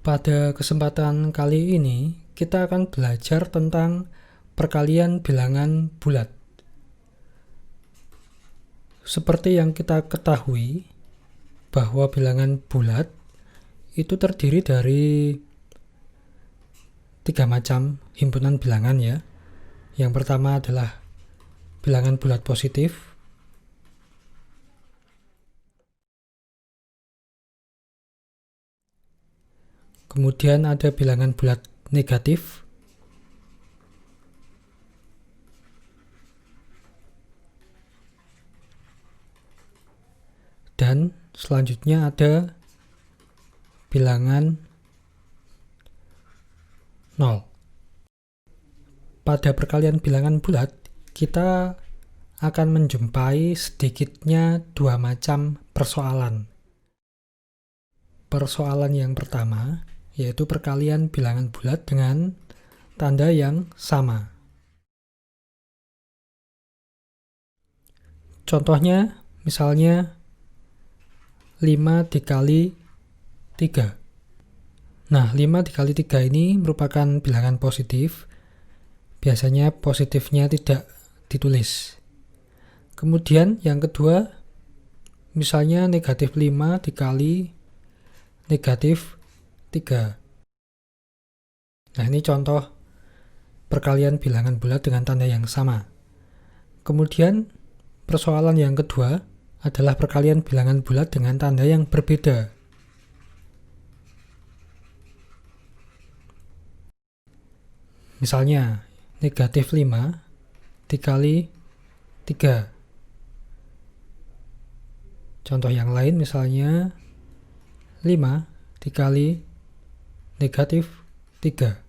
Pada kesempatan kali ini, kita akan belajar tentang perkalian bilangan bulat. Seperti yang kita ketahui, bahwa bilangan bulat itu terdiri dari 3 macam himpunan bilangan ya. Yang pertama adalah bilangan bulat positif, kemudian ada bilangan bulat negatif, dan selanjutnya ada bilangan 0. Pada perkalian bilangan bulat, kita akan menjumpai sedikitnya 2 macam persoalan. Persoalan yang pertama yaitu perkalian bilangan bulat dengan tanda yang sama. Contohnya, misalnya 5 dikali 3. Nah, 5 dikali 3 ini merupakan bilangan positif. Biasanya positifnya tidak ditulis. Kemudian yang kedua, misalnya negatif 5 dikali negatif 3. Nah, ini contoh perkalian bilangan bulat dengan tanda yang sama. Kemudian persoalan yang kedua adalah perkalian bilangan bulat dengan tanda yang berbeda. Misalnya negatif 5 dikali 3. Contoh yang lain misalnya 5 dikali negatif 3.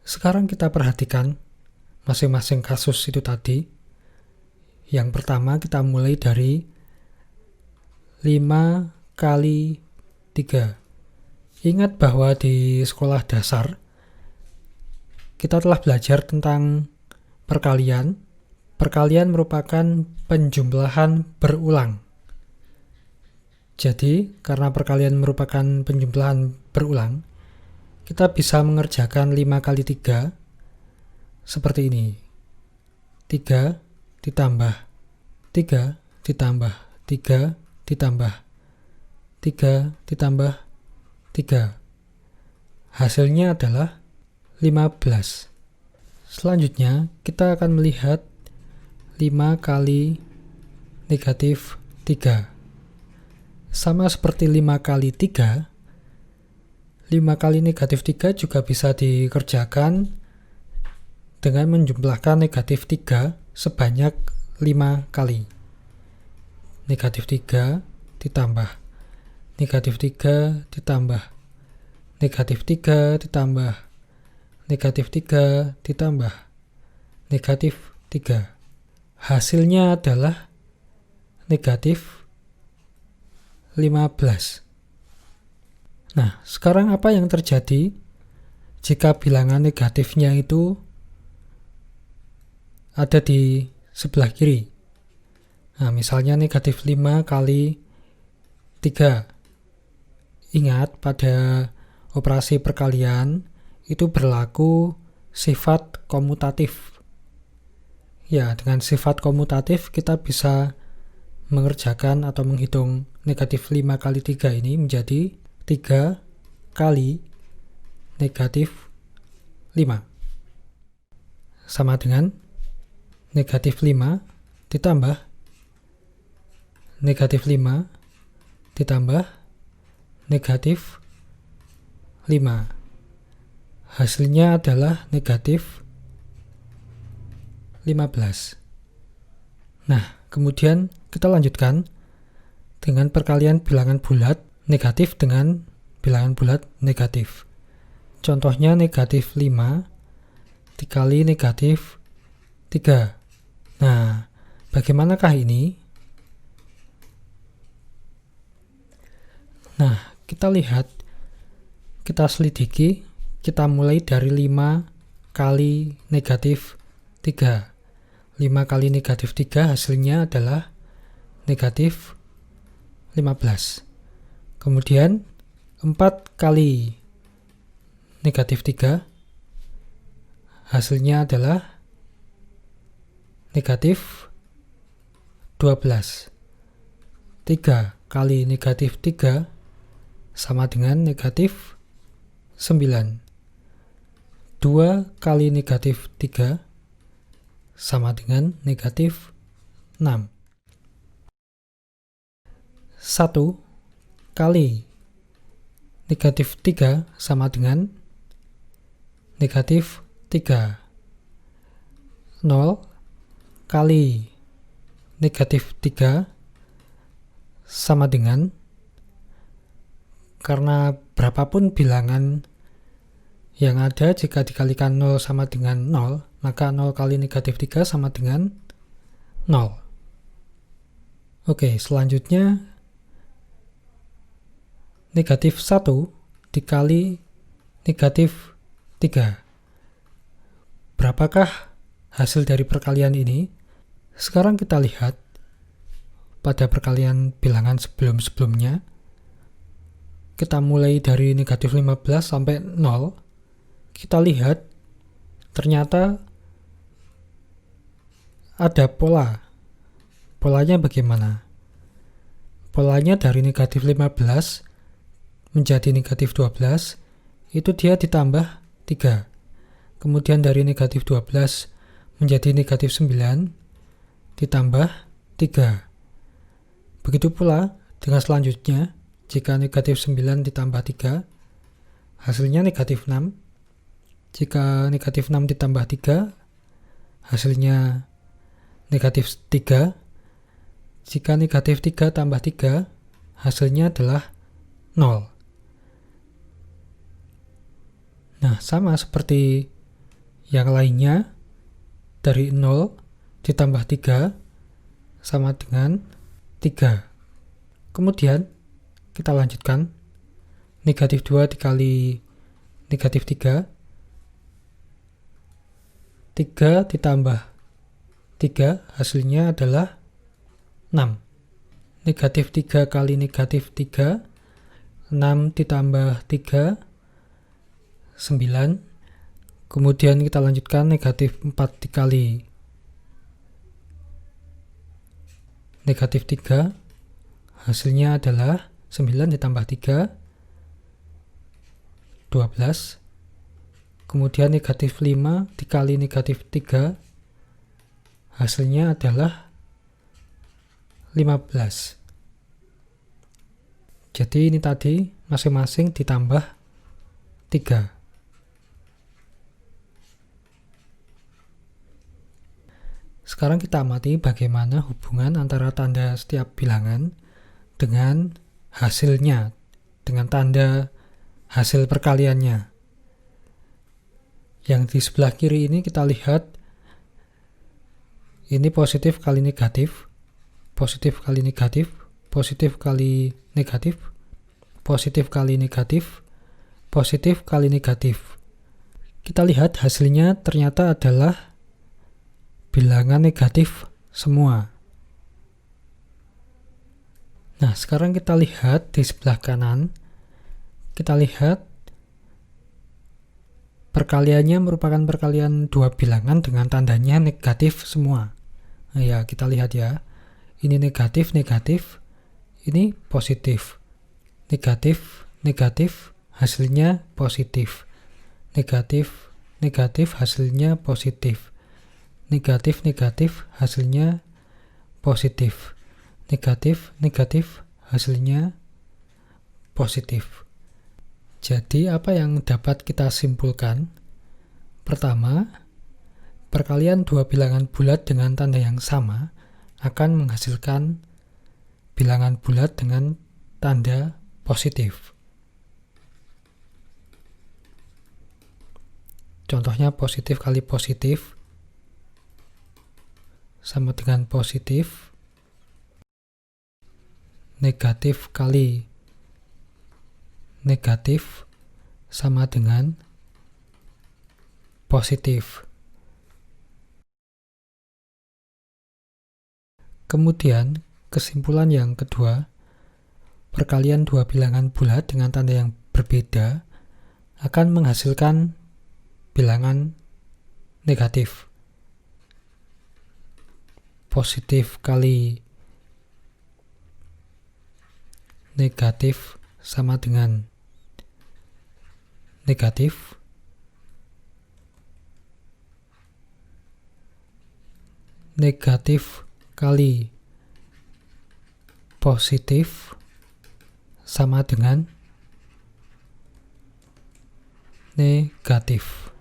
Sekarang kita perhatikan masing-masing kasus itu tadi. Yang pertama kita mulai dari 5 kali 3. Ingat bahwa di sekolah dasar kita telah belajar tentang perkalian. Perkalian merupakan penjumlahan berulang. Jadi, karena perkalian merupakan penjumlahan berulang, kita bisa mengerjakan 5 kali 3 seperti ini. 3 ditambah 3 ditambah 3 ditambah 3 ditambah 3. Hasilnya adalah 15. Selanjutnya, kita akan melihat 5 kali negatif 3. Sama seperti 5 kali 3, 5 kali negatif 3 juga bisa dikerjakan dengan menjumlahkan negatif 3 sebanyak 5 kali. Negatif 3 ditambah negatif 3 ditambah negatif 3 ditambah negatif 3 ditambah negatif 3. Hasilnya adalah negatif 15. Nah, sekarang apa yang terjadi jika bilangan negatifnya itu ada di sebelah kiri? Nah, misalnya negatif 5 kali 3. Ingat, pada operasi perkalian itu berlaku sifat komutatif. Ya, dengan sifat komutatif kita bisa mengerjakan atau menghitung negatif 5 kali 3 ini menjadi 3 kali negatif 5. Sama dengan negatif 5 ditambah negatif 5 ditambah negatif 5. Hasilnya adalah negatif 15. Nah, kemudian kita lanjutkan dengan perkalian bilangan bulat negatif dengan bilangan bulat negatif. Contohnya negatif 5 dikali negatif 3. Nah, bagaimanakah ini? Nah, kita lihat, kita selidiki, kita mulai dari 5 kali negatif 3. 5 kali negatif 3 hasilnya adalah negatif 15. Kemudian 4 kali negatif 3 hasilnya adalah negatif 12. 3 kali negatif 3 sama dengan negatif 9. 2 kali negatif 3 sama dengan negatif 6. 1 kali negatif 3 sama dengan negatif 3. 0 kali negatif 3 sama dengan, karena berapapun bilangan yang ada jika dikalikan 0 sama dengan 0, maka 0 kali negatif 3 sama dengan 0. Oke, selanjutnya negatif 1 dikali negatif 3. Berapakah hasil dari perkalian ini? Sekarang kita lihat pada perkalian bilangan sebelum-sebelumnya. Kita mulai dari negatif 15 sampai 0. Kita lihat ternyata ada pola. Polanya bagaimana? Polanya dari negatif 15 menjadi negatif 12, itu dia ditambah 3. Kemudian dari negatif 12 menjadi negatif 9, ditambah 3. Begitu pula dengan selanjutnya, jika negatif 9 ditambah 3, hasilnya negatif 6. Jika negatif 6 ditambah 3, hasilnya negatif 3. Jika negatif 3 tambah 3, hasilnya adalah 0. Nah, sama seperti yang lainnya, dari 0 ditambah 3 sama dengan 3. Kemudian kita lanjutkan. Negatif 2 dikali negatif 3. 3 ditambah 3 hasilnya adalah 6. Negatif 3 kali negatif 3. 6 ditambah 3. 9. Kemudian kita lanjutkan negatif 4 dikali negatif 3, hasilnya adalah 9 ditambah 3, 12. Kemudian negatif 5 dikali negatif 3, hasilnya adalah 15. Jadi ini tadi masing-masing ditambah 3. Sekarang kita amati bagaimana hubungan antara tanda setiap bilangan dengan hasilnya, dengan tanda hasil perkaliannya. Yang di sebelah kiri ini kita lihat, ini positif kali negatif, positif kali negatif, positif kali negatif, positif kali negatif, positif kali negatif. Kita lihat hasilnya ternyata adalah bilangan negatif semua. Nah, sekarang kita lihat di sebelah kanan. Kita lihat perkaliannya merupakan perkalian dua bilangan dengan tandanya negatif semua. Nah, ya, kita lihat ya. Ini negatif, negatif. Ini positif. Negatif, negatif, hasilnya positif. Negatif, negatif, hasilnya positif. Negatif, negatif, hasilnya positif. Negatif, negatif, hasilnya positif. Jadi apa yang dapat kita simpulkan? Pertama, perkalian dua bilangan bulat dengan tanda yang sama akan menghasilkan bilangan bulat dengan tanda positif. Contohnya positif kali positif sama dengan positif, negatif kali negatif sama dengan positif. Kemudian kesimpulan yang kedua, perkalian dua bilangan bulat dengan tanda yang berbeda akan menghasilkan bilangan negatif. Positif kali negatif sama dengan negatif. Negatif kali positif sama dengan negatif.